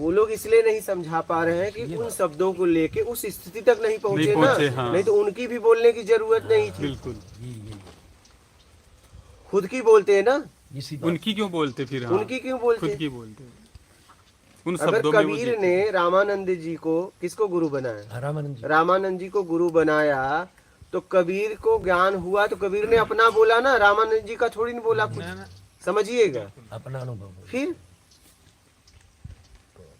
वो लोग इसलिए नहीं समझा पा रहे हैं कि उन शब्दों को लेके उस स्थिति तक नहीं पहुंचे ना। हाँ। नहीं तो उनकी भी बोलने की जरूरत नहीं थी। बिल्कुल। खुद की बोलते हैं ना। उनकी क्यों बोलते फिर? हाँ, उनकी क्यों बोलते? खुद की बोलते उन अगर शब्दों में वो कबीर जीते। ने रामानंद जी को किसको गुरु बनाया? रामानंद जी को गुरु बनाया तो कबीर को ज्ञान हुआ तो कबीर ने अपना बोला ना, रामानंद जी का थोड़ी नहीं बोला कुछ। समझिएगा अपना अनुभव। फिर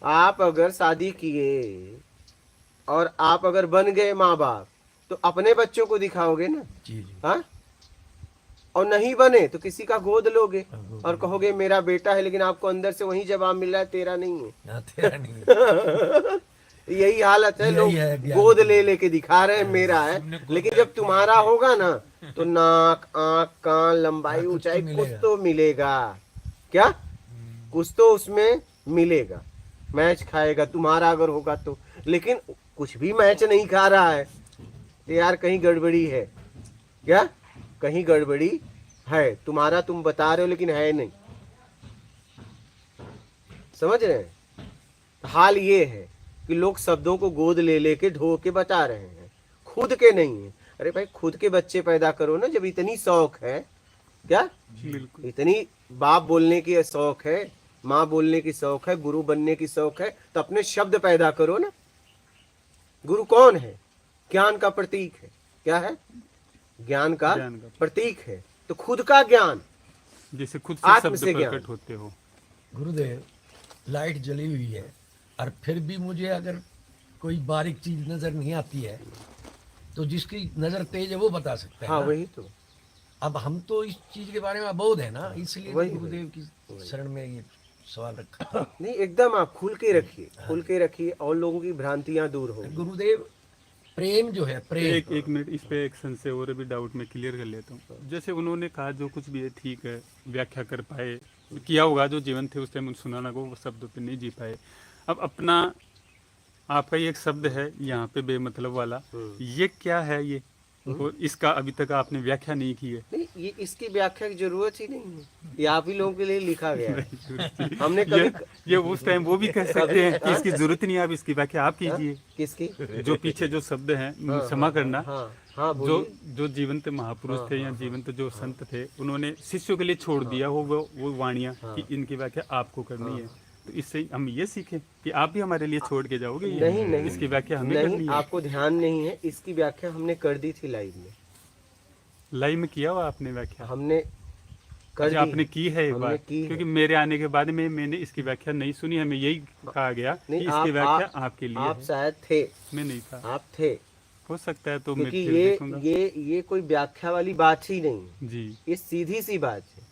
आप अगर शादी किए और आप अगर बन गए माँ बाप तो अपने बच्चों को दिखाओगे ना। हाँ, और नहीं बने तो किसी का गोद लोगे और कहोगे मेरा बेटा है, लेकिन आपको अंदर से वही जवाब मिल रहा है तेरा नहीं है। तेरा नहीं है। यही हालत है, लोग गोद ले लेके दिखा रहे हैं मेरा है, लेकिन जब तुम्हारा होगा ना तो नाक, आंख, कान, लंबाई, ऊंचाई कुछ तो मिलेगा। क्या? कुछ तो उसमें मिलेगा, मैच खाएगा तुम्हारा अगर होगा तो। लेकिन कुछ भी मैच नहीं खा रहा है तो यार कहीं गड़बड़ी है। क्या? कहीं गड़बड़ी है। तुम्हारा तुम बता रहे हो लेकिन है नहीं। समझ रहे हैं? हाल ये है कि लोग शब्दों को गोद ले लेके ढो के बता रहे हैं, खुद के नहीं है। अरे भाई खुद के बच्चे पैदा करो ना, जब इतनी शौक है। क्या? इतनी बाप बोलने की शौक है, माँ बोलने की शौक है, गुरु बनने की शौक है, तो अपने शब्द पैदा करो ना। गुरु कौन है? ज्ञान का प्रतीक है। क्या है? ज्ञान का प्रतीक है। तो खुद का ज्ञान, जैसे खुद से शब्द प्रकट होते हो। गुरुदेव, लाइट जली हुई है और फिर भी मुझे अगर कोई बारीक चीज नजर नहीं आती है तो जिसकी नजर तेज है वो बता सकता है। हाँ, वही तो। अब हम तो इस चीज के बारे में अबोध है ना, इसलिए गुरुदेव की शरण में ये सवाल रखा। नहीं, एकदम आप खुल के रखिए, खुल के रखिए और लोगों की भ्रांतियां दूर हो। गुरुदेव, प्रेम जो है, प्रेम। एक मिनट, इस पे एक संशय और भी डाउट में क्लियर कर लेता हूँ। जैसे उन्होंने कहा जो कुछ भी है ठीक है, व्याख्या कर पाए, किया होगा, जो जीवन थे उस टाइम सुनाना को वो शब्दों पे नहीं जी पाए। अब अपना आपका ये एक शब्द है यहाँ पे बेमतलब वाला, ये क्या है? ये और इसका अभी तक आपने व्याख्या नहीं की है। नहीं, ये इसकी व्याख्या की जरूरत ही नहीं है, ये आप ही लोगों के लिए लिखा गया है। हमने कभी ये उस टाइम वो भी कह सकते हैं कि इसकी जरूरत नहीं है, आप इसकी व्याख्या आप कीजिए। किसकी? जो पीछे जो शब्द हैं, क्षमा करना। हाँ, जो जीवंत महापुरुष थे या जीवंत जो संत थे, उन्होंने शिष्यों के लिए छोड़ दिया हो वो वाणियां कि इनकी व्याख्या आपको करनी है। तो इससे हम ये सीखें कि आप भी हमारे लिए छोड़ के जाओगे। नहीं, इसकी व्याख्या हमें नहीं, करनी है। आपको ध्यान नहीं है, इसकी व्याख्या हमने कर दी थी लाइव में। लाइव में किया हुआ आपने व्याख्या? हमने कर दी। आपने की है एक बार? क्योंकि मेरे आने के बाद में मैंने इसकी व्याख्या नहीं सुनी। हमें यही कहा गया कि इसकी व्याख्या आपके लिए। आप शायद थे। मैं नहीं था। आप थे। हो सकता है तो मैं क्योंकि फिर देखूंगा। ये कोई व्याख्या वाली बात ही नहीं जी, ये सीधी सी बात है।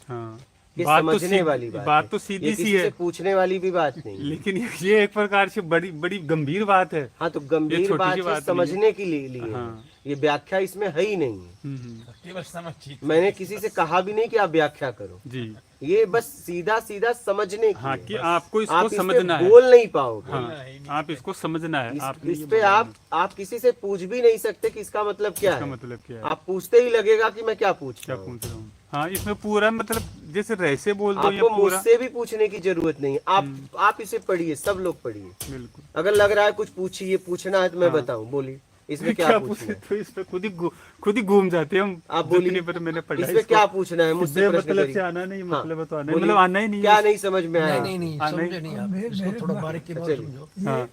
हाँ, ये समझने वाली बात तो सीधी सी है, पूछने वाली भी बात नहीं। लेकिन ये एक प्रकार से बड़ी बड़ी गंभीर बात है। हाँ, तो गंभीर बात है, समझने के लिए। हाँ। ये व्याख्या इसमें है ही नहीं है। मैंने किसी से कहा भी नहीं कि आप व्याख्या करो जी। ये बस सीधा सीधा समझने की। हाँ, कि आपको इसको समझना है। बोल नहीं पाओगे। हाँ, आप इसको समझना है। इस पे आप किसी से पूछ भी नहीं सकते कि इसका मतलब क्या है। मतलब क्या है? आप पूछते ही लगेगा कि मैं क्या पूछ रहा हूँ। हाँ, इसमें पूरा मतलब जैसे रैसे बोल दो। आपको मुझसे भी पूछने की जरूरत नहीं है। आप इसे पढ़िए, सब लोग पढ़िए। बिल्कुल। अगर लग रहा है कुछ पूछिए, पूछना है तो मैं बताऊं, बोलिए इसमें क्या पूछना है? तो इस पे खुद ही घूम जाते हैं हम। आप बोलिए, पर मैंने पढ़ा इसमें क्या पूछना है मुझसे? मतलब से आना नहीं, मतलब तो आना, मतलब आना ही नहीं। क्या नहीं समझ में आया? नहीं समझे नहीं आप, इसको थोड़ा बारीकी से समझो। हाँ,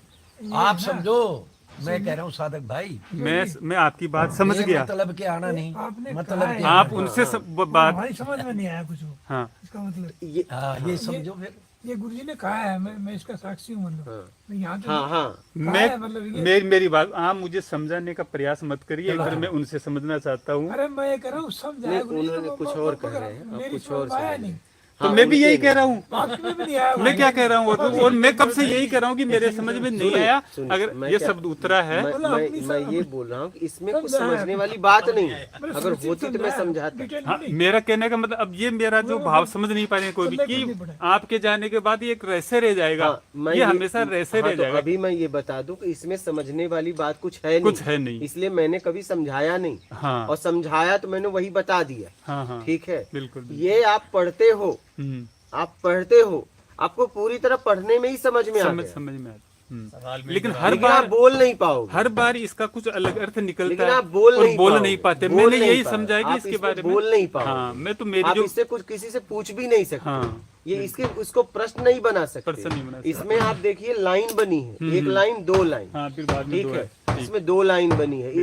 आप समझो, मैं कह रहा हूँ साधक भाई, मैं आपकी बात समझ गया। मतलब के आना नहीं, मतलब आप उनसे बात समझ में नहीं आया कुछ। हाँ, इसका मतलब ये समझो। फिर ये गुरुजी ने कहा है, मैं इसका साक्षी हूँ। मतलब मैं यहाँ तो मेरी बात आप मुझे समझाने का प्रयास मत करिए, अगर मैं उनसे समझना चाहता हूँ। अरे मैं ये कह रहा हूँ समझाया, उन्होंने कुछ और कह रहे हैं, कुछ और नहीं। तो मैं भी यही कह रहा हूँ। मैं क्या कह रहा हूँ, और मैं कब से यही कह रहा हूँ कि मेरे समझ में नहीं आया। अगर ये शब्द उतरा है, मैं ये बोल रहा हूँ कि इसमें कुछ समझने वाली बात नहीं है। अगर होती तो मैं समझाता। हाँ, मेरा कहने का मतलब, अब ये मेरा जो भाव समझ नहीं पा रहे कोई भी, कि आपके जाने के बाद ये एक रैसे रह जाएगा। ये हमेशा रैसे रह जाएगा। अभी मैं ये बता दूं कि इसमें समझने वाली बात कुछ है नहीं, इसलिए मैंने कभी समझाया नहीं। हाँ, और समझाया तो मैंने वही बता दिया। हाँ, हाँ, ठीक है, बिल्कुल। ये आप पढ़ते हो, आप पढ़ते हो, आपको पूरी तरह पढ़ने में ही समझ में आ गया, समझ में आता। सवाल में लेकिन जवाब। हर लेकिन आप बार बोल नहीं पाओगे, हर बार इसका कुछ अलग अर्थ निकलता लेकिन है आप बोल और नहीं बोल पाओगे, नहीं पाते। बोल मैंने नहीं यही पाओगे। समझा कि आप इसके इसमें बारे में बोल नहीं पाओगे। हाँ, मैं तो मेरी आप जो इससे कुछ किसी से पूछ भी नहीं सकते, हाँ ये इसके उसको प्रश्न नहीं बना सकते। प्रश्न नहीं बना सकते। इसमें आप देखिए लाइन बनी है, एक लाइन दो लाइन, हाँ फिर बाद में ठीक दो है, ठीक। इसमें दो लाइन बनी है,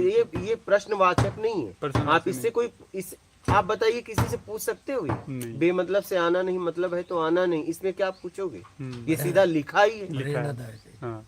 ये प्रश्नवाचक नहीं है। प्रश्नवाचक आप इससे कोई इस आप बताइए किसी से पूछ सकते हो? नहीं। बेमतलब से आना नहीं, मतलब है तो आना नहीं, इसमें क्या आप पूछोगे? हम्म। ये सीधा लिखा ही है। लिखा है। प्रेरणादायक है। हाँ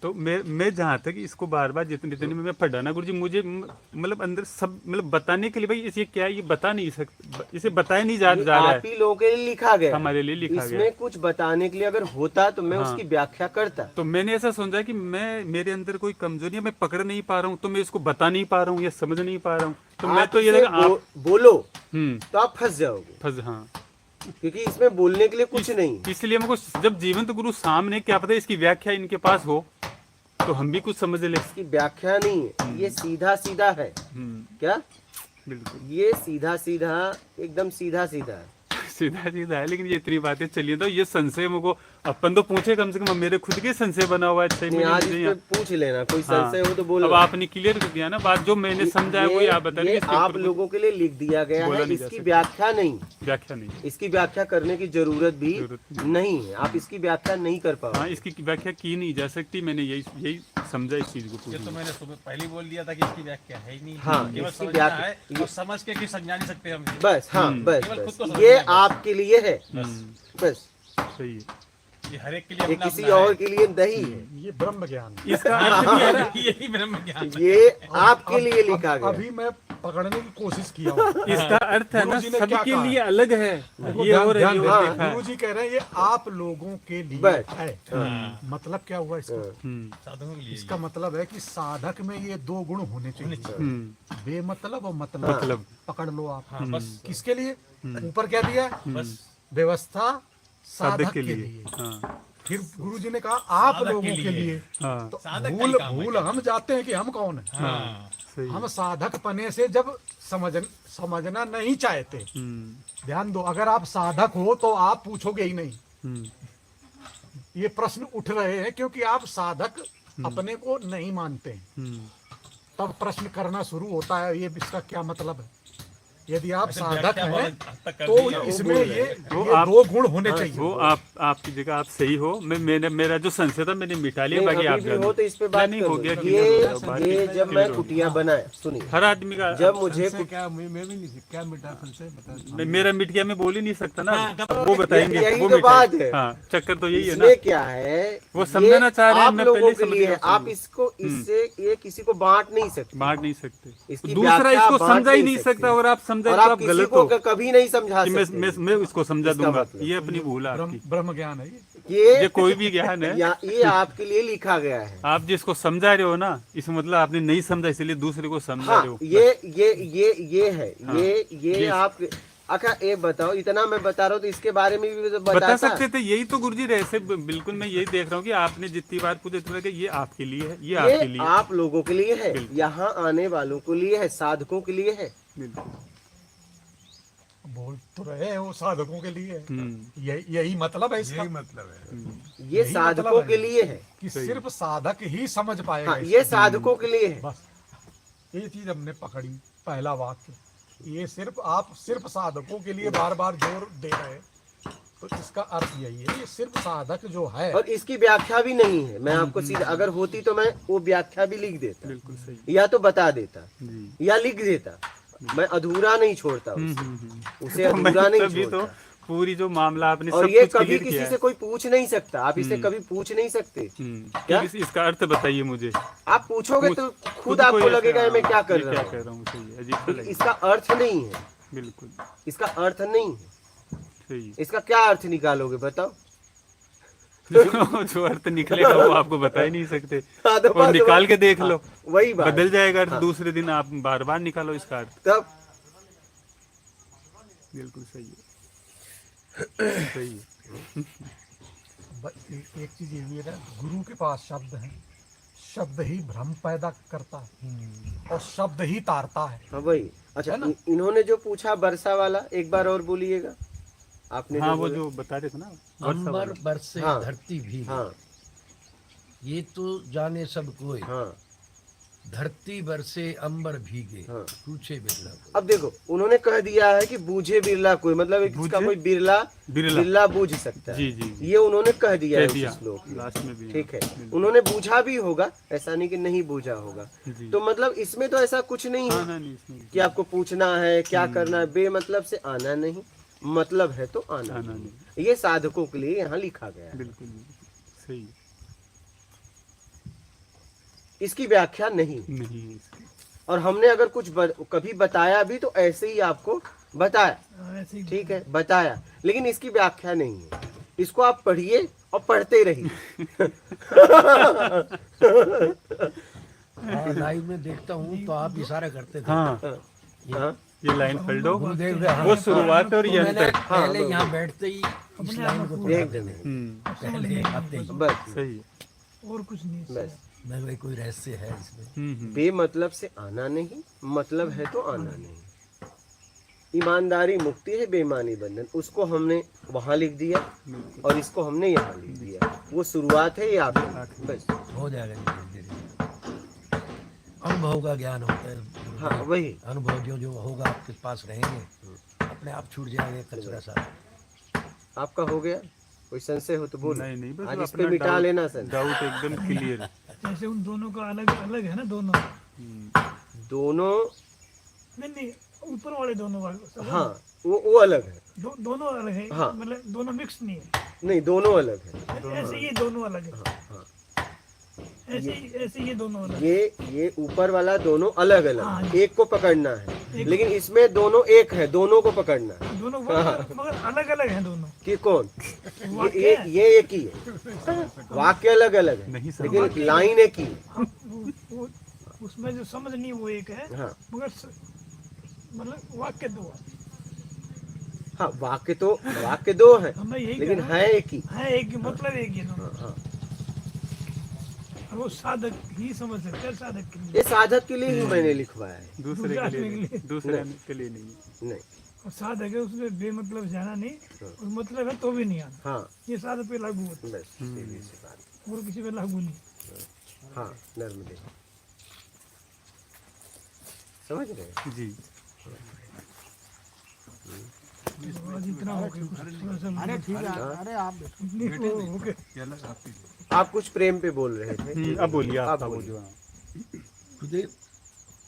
तो मैं जहाँ तक इसको बार बार जितने जितने में मैं पढ़ा ना गुरुजी, मुझे मतलब अंदर सब मतलब बताने के लिए भाई इसे क्या है, ये बता नहीं सकते, इसे बताया नहीं जा ये रहा आप है, ही लोगों के लिए लिखा गया है। हमारे लिए लिखा इसमें गया। कुछ बताने के लिए अगर होता तो मैं हाँ। उसकी व्याख्या करता। तो मैंने ऐसा सोचा कि मेरे अंदर कोई कमजोरी है, मैं पकड़ नहीं पा रहा हूँ, तो मैं इसको बता नहीं पा रहा हूँ या समझ नहीं पा रहा हूँ, तो मैं आप तो ये इसे लगा आप बोलो हम्म तो आप फंस जाओगे, फंस हाँ। क्योंकि इसमें बोलने के लिए कुछ नहीं। इसलिए हमको जब जीवंत गुरु सामने, क्या पता इसकी व्याख्या इनके पास हो तो हम भी कुछ समझ ले। इसकी व्याख्या नहीं है, ये सीधा सीधा है। क्या बिल्कुल ये सीधा सीधा एकदम सीधा सीधा है। सीधा सीधा है, लेकिन ये इतनी बातें चलिए तो ये संशय मुझको अपन तो पूछे कम से कम, मेरे खुद के संशय बना हुआ है 6 नहीं, आज महीने इस यहाँ। पे पूछ लेना, कोई हाँ। संशय हो तो बोलो। अब आपने क्लियर कर दिया ना बात, जो मैंने समझा है वही आप बताइए। ये इसके आप ऊपर लोगों के लिए लिख दिया गया बोला है, नहीं जा इसकी सकता। व्याख्या नहीं, व्याख्या नहीं। इसकी व्याख्या करने की जरूरत भी जरूरत नहीं है। आप इसकी व्याख्या नहीं कर हाँ पाओगे। इसकी व्याख्या की नहीं जा सकती, मैंने यही समझा इस चीज को ये पूरी। तो मैंने सुबह पहले ही बोल दिया था कि इसकी व्याख्या है ही नहीं। हाँ, केवल इसकी समझना व्याख्या- है और समझ के कुछ समझा नहीं सकते हम। बस हाँ, बस केवल खुद बस को समझना ये है बस। आपके लिए है, बस सही है। ये हर एक के लिए ये अपना किसी अपना और है। के लिए नहीं है। ये ब्रह्म ज्ञान है। इसका अर्थ भी है, यही ब्रह्म ज्ञान है। ये आपके लिए लिखा गया है। अभी मैं पकड़ने की कोशिश किया हूँ। इसका अर्थ है ना गुरुजी ने क्या सबके कहा? लिए अलग है, देखो, ये और ध्यान ये दें। और लिखा है। गुरु जी कह रहे हैं ये आप लोगों के लिए बस। है। मतलब क्या हुआ इसका? हम्म, साधुओं के लिए इसका मतलब है कि साधक में ये दो गुण होने चाहिए, बेमतलब और मतलब। मतलब। पकड़ लो आप। हाँ, बस किसके लिए? ऊपर क्या दिया है? बस व्यवस्था साधक के लिए। हाँ फिर गुरु जी ने कहा आप साधक लोगों के के लिए। लिए। हाँ तो साधक का भूल ही काम है। भूल हम जाते हैं कि हम कौन है। हाँ सही हम साधक पने से जब समझना नहीं चाहते। ध्यान दो, अगर आप साधक हो तो आप पूछोगे ही नहीं। ये प्रश्न उठ रहे हैं क्योंकि आप साधक अपने को नहीं मानते हैं। तब प्रश्न करना शुरू होता है, ये इसका क्या मतलब है? यदि आप वैसे साधक व्याख्या हैं बहुत हद तक कर तो दी है। इसमें ये आप- दो गुण होने वो चाहिए। आपकी जगह आप सही हो, मेरा जो संशय था मैंने मिटा लिया, नहीं, बाकी आप अभी भी जानो। हो तो इस पे बात नहीं, कर हो लो। गया ये clear हो गया, ये बात जब clear मैं हो गया। कुटिया बनाया, सुनिए, हर आदमी का जब मुझे क्या मैं भी नहीं क्या मिटा संशय बता। नहीं, मेरा मिट गया, मैं बोल ही नहीं सकता ना, वो बताएंगे यही वो तो मिटाएंगे। बात है। हाँ चक्कर तो यही है ना। इसमें क्या है, वो ये समझना चाह रहे हैं, आप मैं लोगों पहले के समझ लिए गया, है। आप इसको इससे ये किसी को बांट नहीं सकते, बांट नहीं सकते। इसकी दूसरा व्याख्या इसको बांट समझा ही नहीं नहीं सकते। सकता, और आप समझा और तो आप आप किसी गलत को हो कभी नहीं समझा कि सकते। मैं उसको समझा इसका दूंगा, मतलब। ये अपनी भूल है आपकी। ब्रह्म ज्ञान है ये। ये कोई भी ज्ञान है, ये आपके लिए लिखा गया है। आप जिसको समझा रहे हो ना, इस मतलब आपने नहीं समझा इसलिए दूसरे को समझा हाँ, रहे हो। ये है, हाँ, ये ये- आप अच्छा एक बताओ, इतना मैं बता रहा हूँ तो इसके बारे में भी तो बता बताता। सकते थे, यही तो गुरुजी ऐसे बिल्कुल मैं यही देख रहा हूँ कि आपने जितनी बार पूछे इतना कि ये आपके लिए है, ये आपके ये लिए आप लोगों के लिए है, बिल्कुल। यहाँ आने वालों के लिए है, साधकों के लिए है। बिल्कुल। बोल तो रहे हैं वो साधकों के लिए है। हम्म, यही मतलब है इसका। मतलब है। ये यही साधकों मतलब है। के लिए है। कि सही। सिर्फ साधक ही समझ पाएगा हाँ, इसको। ये साधकों के लिए है। बस ये चीज हमने पकड़ी। पहला वाक्य ये सिर्फ आप सिर्फ साधकों के लिए बार बार जोर दे रहे हैं, तो इसका अर्थ यही है, ये सिर्फ साधक जो है। और इसकी व्याख्या भी नहीं है। मैं आपको सीधा, अगर होती तो मैं वो व्याख्या भी लिख देता, बिल्कुल सही या तो बता देता, जी। या लिख देता। मैं अधूरा नहीं छोड़ता उसे, उसे तो अधूरा मैं नहीं तभी तो छोड़ता। पूरी जो मामला आपने और सब ये कुछ कभी क्लियर किसी किया से है। कोई पूछ नहीं सकता। आप इसे कभी पूछ नहीं सकते। क्या? इसका अर्थ बताइए मुझे। आप पूछोगे तो खुद खुद आपको को लगेगा ये मैं क्या कर ये रहा क्या हूँ। कर रहा हूँ, सही है, अजीब सा लगेगा। इसका अर्थ नहीं है, बिल्कुल इसका अर्थ नहीं है। सही है। इसका क्या अर्थ निकालोगे बताओ? जो अर्थ निकलेगा वो आपको बता ही नहीं सकते, हाँ, तो और बस निकाल के देख लो, वही बात बदल जाएगा अर्थ। दूसरे दिन आप बार बार निकालो इसका अर्थ। तब बिल्कुल सही है, सही है। एक चीज ये भी है ना, गुरु के पास शब्द है, शब्द ही भ्रम पैदा करता है और शब्द ही तारता है। हाँ वही। अच्छा, है ना? इन्होंने जो पूछा वर्षा वाला, एक बार और बोलिएगा। आपने हाँ जो वो बोला। जो बता रहे थे ना वर्षा अंबर वाला। बरसे हाँ। धरती भीगे, हाँ ये तो जाने सब कोई। हाँ धरती बरसे अंबर भीगे, हाँ। पूछे बिरला कोई। अब देखो उन्होंने कह दिया है कि बूझे बिरला कोई, मतलब इसका बूझे कोई बिरला बिरला। बिरला बूझ सकता है। जी, जी, जी। ये उन्होंने कह दिया कह है दिया उस श्लोक में। लास्ट में भी। ठीक है, हाँ, बिल्कुल। उन्होंने बूझा भी होगा, ऐसा नहीं कि नहीं बूझा होगा। जी। तो मतलब इसमें तो ऐसा कुछ नहीं हाँ है ना नहीं इसमें कि आपको पूछना है क्या करना है, बेमतलब से आना नहीं, मतलब है तो आना आना नहीं। ये साधकों के लिए यहाँ लिखा गया है। बिल्कुल बिल्कुल सही है। इसकी व्याख्या नहीं। नहीं है इसकी। और हमने अगर कुछ कभी बताया भी तो ऐसे ही आपको बताया, ऐसे ही ठीक है, बताया, लेकिन इसकी व्याख्या नहीं है। इसको आप पढ़िए और पढ़ते रहिए। हाँ, लाइव में देखता हूँ तो आप इशारा करते थे। हाँ हाँ ये लाइन पढ़ लो, गुरुदेव का, हाँ। वो शुरुआत और तो ये मैंने अंतर। पहले यहाँ बैठते ही इस लाइन को पढ़ा देख देने, हम्म, पहले आते ही। बस सही है। और कुछ नहीं बस मैं भाई कोई रहस्य है इसमें। बेमतलब से आना नहीं, मतलब है तो आना नहीं। ईमानदारी मुक्ति है, बेईमानी बंधन, उसको हमने वहां लिख दिया और इसको हमने यहाँ लिख दिया। वो शुरुआत है, ये आखिर, बस। हो जाएगा धीरे धीरे। अनुभव का ज्ञान होता है। हाँ वही। अनुभव जो जो होगा आपके पास रहेंगे, अपने आप छूट जाएंगे कचरा सारा। आपका हो गया? कोई संशय हो तो बोलो। नहीं नहीं बस आज इस अपना पे मिटा डाउट- लेना संशय। डाउट एकदम क्लियर है। जैसे उन दोनों का अलग अलग है ना, दोनों दोनों, नहीं ऊपर वाले दोनों वाले हाँ वो अलग है। दोनों अलग है, हाँ। मतलब दोनों मिक्स नहीं है। नहीं, दोनों अलग है। ऐसे ये दोनों अलग है, हाँ, ऐसे ये दोनों अलग है। ये ऊपर वाला दोनों अलग अलग, हाँ। एक को पकड़ना है, लेकिन इसमें दोनों एक है, दोनों को पकड़ना है। दोनों मगर अलग अलग हैं दोनों। कि कौन? वाक्य है। ये एक ही है, वाक्य अलग अलग है, नहीं समझ। लेकिन लाइन एक ही है। हाँ, वो उसमें जो समझ नहीं वो एक है, हाँ मगर मतलब वाक्य दो है। हाँ, वाक्य दो है, हमें यही लेकिन कहना है एक ही। है, एक मतलब एक ही दोनों। हाँ, और वो साधक ही समझ सकते हैं, साधक के लिए। ये साधक के लिए ही मैंने लिखवाया है। दूसरे के लिए नहीं, नहीं। दूसरे के लिए नहीं है। नहीं, और साधक है उसमें बेमतलब जाना नहीं, और मतलब है तो भी नहीं आना। हाँ ये साधक पे लागू होता बस सीधी सी बात। है, और किसी पे लागू नहीं। हाँ नर्मदे, समझ रहे? जी आज इतना हो गया, कुछ थोड़ा सा अरे ठीक है, अरे आप हो गया। आप कुछ प्रेम पे बोल रहे थे। अब बोलिए आप बोलिए। जो गुरुदेव,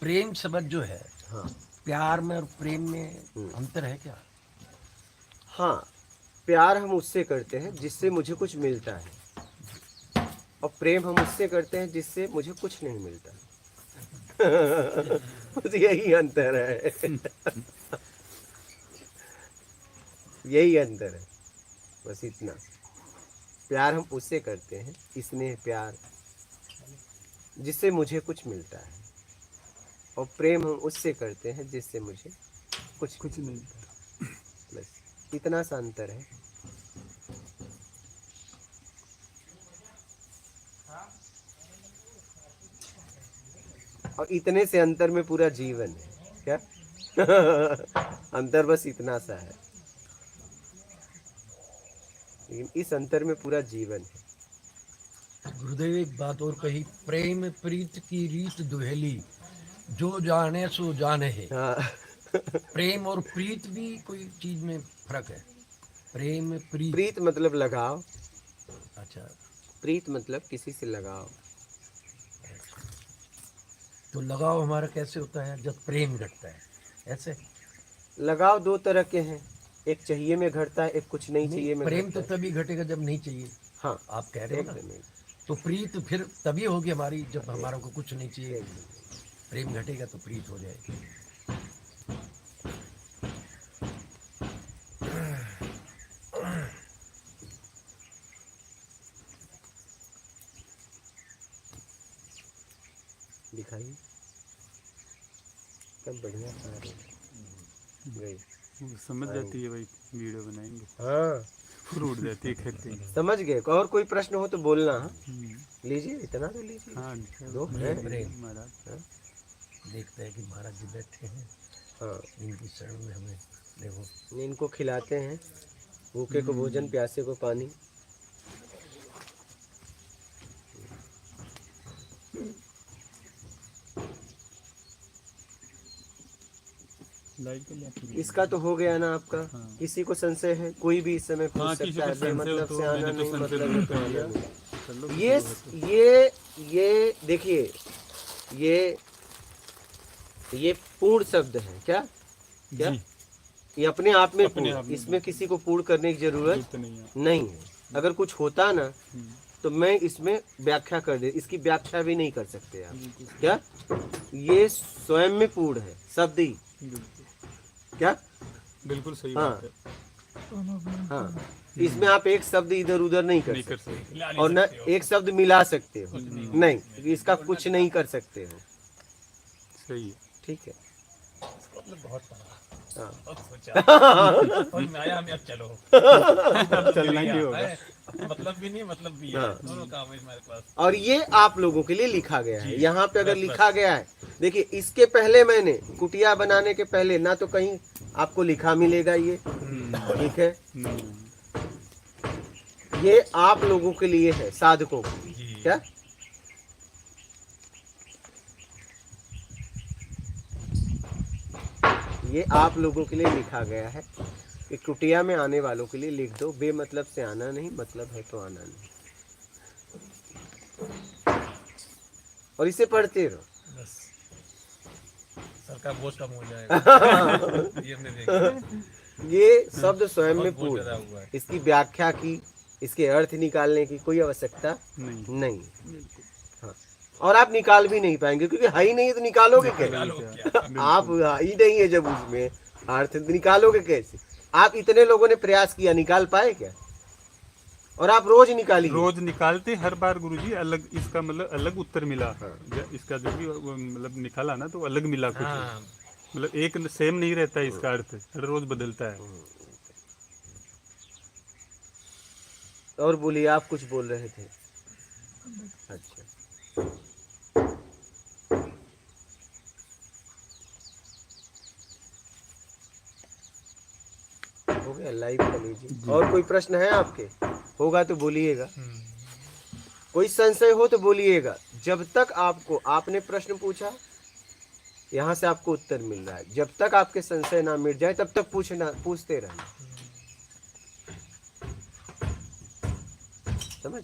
प्रेम शब्द जो है, हाँ प्यार में और प्रेम में अंतर है क्या? हाँ, प्यार हम उससे करते हैं जिससे मुझे कुछ मिलता है, और प्रेम हम उससे करते हैं जिससे मुझे कुछ नहीं मिलता। बस यही अंतर है। यही अंतर है, बस इतना। प्यार हम उससे करते हैं, स्नेह प्यार, जिससे मुझे कुछ मिलता है, और प्रेम हम उससे करते हैं जिससे मुझे कुछ नहीं मिलता। बस इतना सा अंतर है। और इतने से अंतर में पूरा जीवन है क्या? अंतर बस इतना सा है, लेकिन इस अंतर में पूरा जीवन है। गुरुदेव एक बात और कही, प्रेम प्रीत की रीत दुहेली, जो जाने सो जाने है। हाँ प्रेम और प्रीत भी कोई चीज में फर्क है? प्रेम प्रीत, प्रीत मतलब लगाव, अच्छा, प्रीत मतलब किसी से लगाव। तो लगाव हमारा कैसे होता है जब प्रेम घटता है? ऐसे लगाव दो तरह के हैं, एक चाहिए में घटता है, एक कुछ नहीं चाहिए में प्रेम घटता तो है। तभी घटेगा जब नहीं चाहिए, हाँ आप कह रहे हो ना। एकदम। तो प्रीत फिर तभी होगी हमारी जब हमारा को कुछ नहीं चाहिए। प्रेम घटेगा तो प्रीत हो जाएगी। दिखाइए, सब बढ़िया खा रहे हैं। गई। वो समझ जाती है भाई, वीडियो बनाएंगे हाँ फ्रूट जाती है खेलते हैं। समझ गए। और कोई प्रश्न हो तो बोलना। हाँ लीजिए, इतना तो लीजिए। हाँ दो है। महाराज देखते हैं कि महाराज जी बैठे हैं, हाँ, इनकी शरण में हमें देखो। इनको खिलाते हैं, भूखे को भोजन, प्यासे को पानी। लाइट के लिए इसका तो हो गया ना आपका। हाँ। किसी को संशय है, कोई भी इस समय पूछ हाँ, किसी सकता को है, संशय हो मतलब तो से आना मैंने तो नहीं, संशय मतलब दूर में तो कर आना दिया। नहीं। कर लो ये देखिए, ये पूर्ण शब्द है। क्या क्या जी, ये अपने आप में अपने पूर्ण, आप में इसमें किसी को पूर्ण करने की जरूरत जरूरत नहीं है। नहीं है। अगर कुछ होता ना तो मैं इसमें व्याख्या कर दे, इसकी व्याख्या भी नहीं कर सकते आप। क्या ये स्वयं में पूर्ण है, शब्द ही। बिल्कुल क्या बिल्कुल सही हाँ। बात है। दोनों अपने हाँ, इसमें आप एक शब्द इधर उधर नहीं कर नहीं कर सकते सकते। और न एक शब्द मिला सकते हो, नहीं, इसका कुछ नहीं कर सकते हो। सही है। ठीक है। मतलब बहुत पढ़ा, हाँ। बहुत सोचा और मैं आया, हमें अब चलो अब चलना ही होगा। मतलब भी नहीं, मतलब भी है, हाँ। दोनों काम है हमारे पास। और ये आप लोगों के लिए लिखा गया है। जी। यहाँ पे अगर बस, लिखा गया है, देखिए इसके पहले मैंने कुटिया बनाने के पहले ना तो कहीं आपको लिखा मिलेगा ये, ठीक है। नहीं, ये आप लोगों के लिए है, साधकों के लिए। जी। क्या ये आप लोगों के लिए लिखा गया है कि कुटिया में आने वालों के लिए लिख दो, बेमतलब से आना नहीं, मतलब है तो आना नहीं। और इसे पढ़ते रहो। बस सर का बोझ कम हो जाएगा ये हमने देखा। ये शब्द स्वयं में बहुत बोझ पूर्ण ज्यादा है। हुआ है। इसकी व्याख्या की, इसके अर्थ निकालने की कोई आवश्यकता नहीं नहीं। हाँ, और आप निकाल भी नहीं पाएंगे क्योंकि है ही नहीं, तो निकालोगे कैसे? निकालो क्या? आप ही नहीं है जब उसमें अर्थ, निकालोगे कैसे? आप इतने लोगों ने प्रयास किया, निकाल पाए क्या? और आप रोज निकालिए। रोज निकालते हर बार गुरुजी अलग, इसका मतलब अलग उत्तर मिला। हाँ। इसका जो भी वो मतलब निकाला ना तो अलग मिला कुछ। हाँ, मतलब एक सेम नहीं रहता है इसका अर्थ, हर रोज बदलता है। और बोलिए, आप कुछ बोल रहे थे। अच्छा, हो गया, लाइव कर लीजिए। और कोई प्रश्न है आपके? होगा तो बोलिएगा। कोई संशय हो तो बोलिएगा। जब तक आपको, आपने प्रश्न पूछा, यहाँ से आपको उत्तर मिल रहा है। जब तक आपके संशय ना मिट जाए तब तक पूछते रहना। समझ,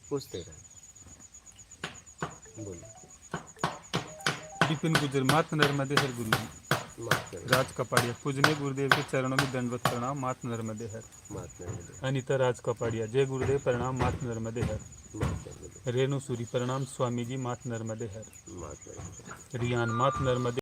पूछते रहना। बोलिए। विपिन गुजर, मात नर्मदे हर गुरु जी। माफ करें, राज कपाड़िया, पूजने गुरुदेव के चरणों में दंडवत प्रणाम, मात नर्मदे हर। माफ करें, अनिता राज कपाड़िया, जय गुरुदेव प्रणाम, मात नर्मदे हर। माफ करें, रेणु सूरी प्रणाम, स्वामी जी मात नर्मदे हर। माफ करें। रियान, मात नर्मदे